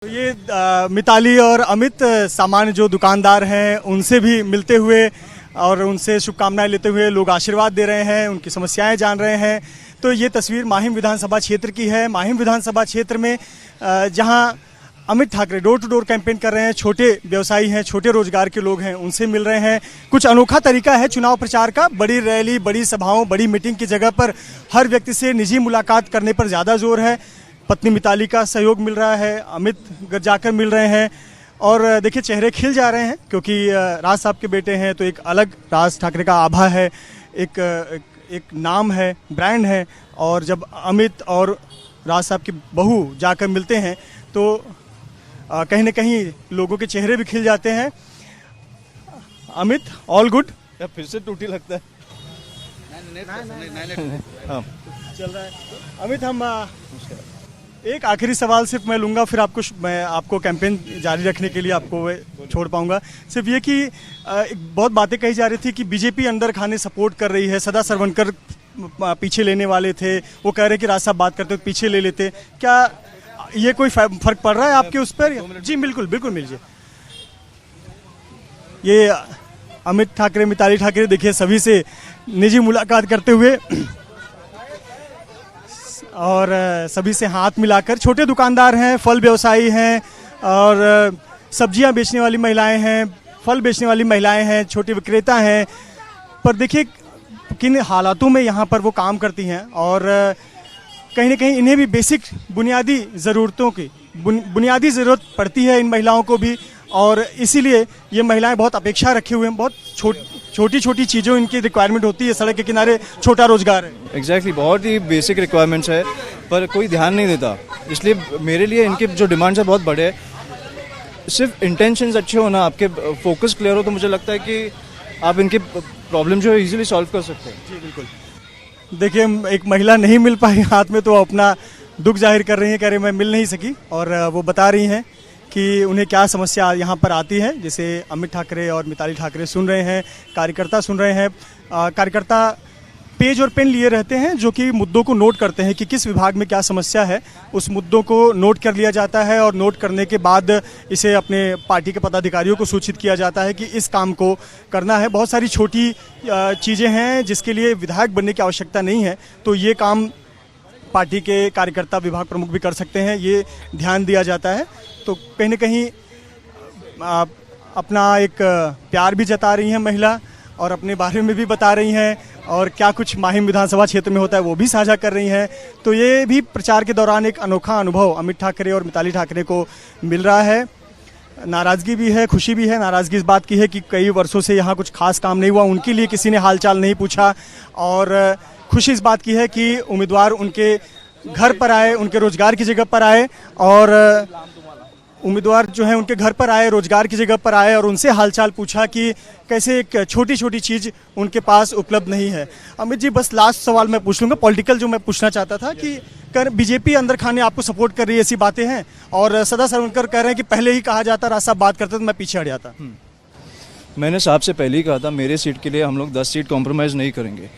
तो ये मिताली और अमित सामान्य जो दुकानदार हैं उनसे भी मिलते हुए और उनसे शुभकामनाएं लेते हुए लोग आशीर्वाद दे रहे हैं, उनकी समस्याएं जान रहे हैं। तो ये तस्वीर माहिम विधानसभा क्षेत्र की है। माहिम विधानसभा क्षेत्र में जहां Amit Thackeray door to door campaign कर रहे हैं, छोटे व्यवसायी हैं, छोटे रोजगार के लोग हैं, उनसे मिल रहे हैं। कुछ अनोखा तरीका है चुनाव प्रचार का। बड़ी रैली, बड़ी सभाओं, बड़ी मीटिंग की जगह पर हर व्यक्ति से निजी मुलाकात करने पर ज़्यादा जोर है। पत्नी मिताली का सहयोग मिल रहा है, अमित जाकर मिल रहे हैं और देखिए चेहरे खिल जा रहे हैं क्योंकि राज साहब के बेटे हैं तो एक अलग राज ठाकरे का आभा है, एक नाम है, ब्रांड है। और जब अमित और राज साहब की बहू जाकर मिलते हैं तो कहीं ना कहीं लोगों के चेहरे भी खिल जाते हैं। Amit, all good? या फिर से टूटी लगता है? हाँ चल रहा है। अमित, हम एक आखिरी सवाल सिर्फ मैं लूँगा, फिर मैं आपको कैंपेन जारी रखने के लिए आपको छोड़ पाऊँगा। सिर्फ ये कि बहुत बातें कही जा रही थी कि बीजेपी अंदर खाने सपोर्ट कर रही है, सदा सरवनकर पीछे लेने वाले थे, वो कह रहे कि राज साहब बात करते तो पीछे ले लेते। क्या ये कोई फर्क पड़ रहा है आपके उस पर? जी बिल्कुल बिल्कुल मिलिए। ये अमित ठाकरे, मिताली ठाकरे देखिए सभी से निजी मुलाकात करते हुए और सभी से हाथ मिलाकर। छोटे दुकानदार हैं, फल व्यवसायी हैं और सब्जियां बेचने वाली महिलाएं हैं, फल बेचने वाली महिलाएं हैं, छोटे विक्रेता हैं। पर देखिए किन हालातों में यहाँ पर वो काम करती हैं और कहीं ना कहीं इन्हें भी बेसिक बुनियादी ज़रूरतों की बुनियादी ज़रूरत पड़ती है इन महिलाओं को भी। और इसीलिए ये महिलाएं बहुत अपेक्षा रखे हुए हैं, बहुत छोटी छोटी चीज़ों इनकी रिक्वायरमेंट होती है। सड़क के किनारे छोटा रोजगार है। एग्जैक्टली बहुत ही बेसिक रिक्वायरमेंट्स है पर कोई ध्यान नहीं देता। इसलिए मेरे लिए इनके जो डिमांड्स है बहुत बड़े हैं। सिर्फ इंटेंशंस अच्छे होना, आपके फोकस क्लियर हो तो मुझे लगता है कि आप इनके प्रॉब्लम जो है ईजिली सॉल्व कर सकते हैं। जी बिल्कुल। देखिए एक महिला नहीं मिल पाई हाथ में तो अपना दुख जाहिर कर रही है, कह रही मैं मिल नहीं सकी और वो बता रही हैं कि उन्हें क्या समस्या यहाँ पर आती है। जैसे अमित ठाकरे और मिताली ठाकरे सुन रहे हैं, कार्यकर्ता सुन रहे हैं। कार्यकर्ता पेज और पेन लिए रहते हैं जो कि मुद्दों को नोट करते हैं कि किस विभाग में क्या समस्या है। उस मुद्दों को नोट कर लिया जाता है और नोट करने के बाद इसे अपने पार्टी के पदाधिकारियों को सूचित किया जाता है कि इस काम को करना है। बहुत सारी छोटी चीज़ें हैं जिसके लिए विधायक बनने की आवश्यकता नहीं है, तो ये काम पार्टी के कार्यकर्ता, विभाग प्रमुख भी कर सकते हैं, ये ध्यान दिया जाता है। तो कहीं ना कहीं अपना एक प्यार भी जता रही हैं महिला और अपने बारे में भी बता रही हैं और क्या कुछ माहिम विधानसभा क्षेत्र में होता है वो भी साझा कर रही हैं। तो ये भी प्रचार के दौरान एक अनोखा अनुभव अमित ठाकरे और मिताली ठाकरे को मिल रहा है। नाराज़गी भी है, खुशी भी है। नाराज़गी इस बात की है कि कई वर्षों से यहाँ कुछ खास काम नहीं हुआ, उनके लिए किसी ने हालचाल नहीं पूछा। और खुशी इस बात की है कि उम्मीदवार उनके घर पर आए, उनके रोजगार की जगह पर आए और उम्मीदवार जो है उनके घर पर आए, रोजगार की जगह पर आए और उनसे हालचाल पूछा कि कैसे एक छोटी छोटी चीज़ उनके पास उपलब्ध नहीं है। अमित जी, बस लास्ट सवाल मैं पूछ लूँगा, पॉलिटिकल जो मैं पूछना चाहता था कि बीजेपी अंदर खाने आपको सपोर्ट कर रही है, ऐसी बातें हैं और सदा सरवनकर कह रहे हैं कि पहले ही कहा जाता, राज साहब बात करते तो मैं पीछे हट जाता। मैंने साहब से पहले ही कहा था मेरे सीट के लिए हम लोग 10 सीट कॉम्प्रोमाइज़ नहीं करेंगे।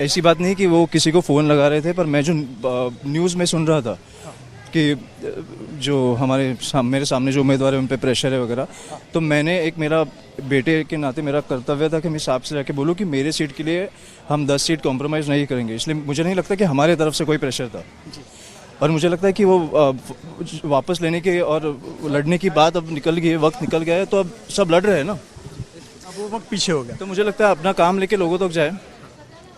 ऐसी बात नहीं कि वो किसी को फ़ोन लगा रहे थे, पर मैं जो न्यूज़ में सुन रहा था कि जो मेरे सामने जो उम्मीदवार है उन पे प्रेशर है वगैरह, तो मैंने एक मेरा बेटे के नाते मेरा कर्तव्य था कि मैं साहब से जाके बोलूँ कि मेरे सीट के लिए हम 10 सीट कॉम्प्रोमाइज़ नहीं करेंगे। इसलिए मुझे नहीं लगता कि हमारे तरफ से कोई प्रेशर था और मुझे लगता है कि वो वापस लेने के और लड़ने की बात अब निकल गई है, वक्त निकल गया है, तो अब सब लड़ रहे हैं ना, अब वो वक्त पीछे हो गया। तो मुझे लगता है अपना काम लेके लोगों तक जाए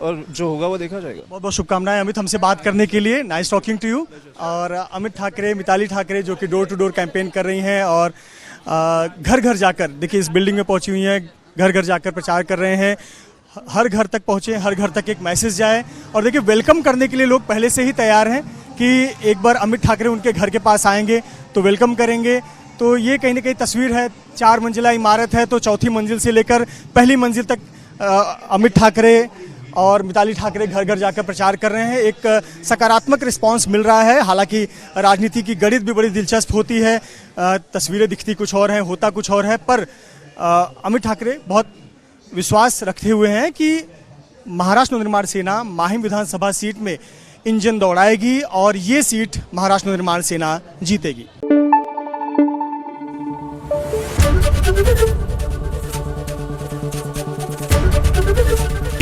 और जो होगा वो देखा जाएगा। बहुत बहुत शुभकामनाएं अमित हमसे बात करने के लिए। Nice talking to you. और अमित ठाकरे, मिताली ठाकरे जो कि डोर टू डोर कैंपेन कर रही हैं और घर घर जाकर, देखिए इस बिल्डिंग में पहुंची हुई हैं, घर घर जाकर प्रचार कर रहे हैं। हर घर तक पहुंचे, हर घर तक एक मैसेज जाए और देखिए वेलकम करने के लिए लोग पहले से ही तैयार हैं कि एक बार अमित ठाकरे उनके घर के पास आएंगे तो वेलकम करेंगे। तो ये कहीं ना कहीं तस्वीर है। 4 मंजिला इमारत है तो चौथी मंजिल से लेकर पहली मंजिल तक अमित ठाकरे और मिताली ठाकरे घर घर जाकर प्रचार कर रहे हैं। एक सकारात्मक रिस्पांस मिल रहा है। हालांकि राजनीति की गणित भी बड़ी दिलचस्प होती है, तस्वीरें दिखती कुछ और हैं, होता कुछ और है, पर अमित ठाकरे बहुत विश्वास रखते हुए हैं कि महाराष्ट्र नवनिर्माण सेना माहिम विधानसभा सीट में इंजन दौड़ाएगी और ये सीट महाराष्ट्र नवनिर्माण सेना जीतेगी।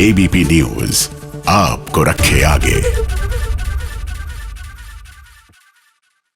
एबीपी न्यूज आपको रखे आगे।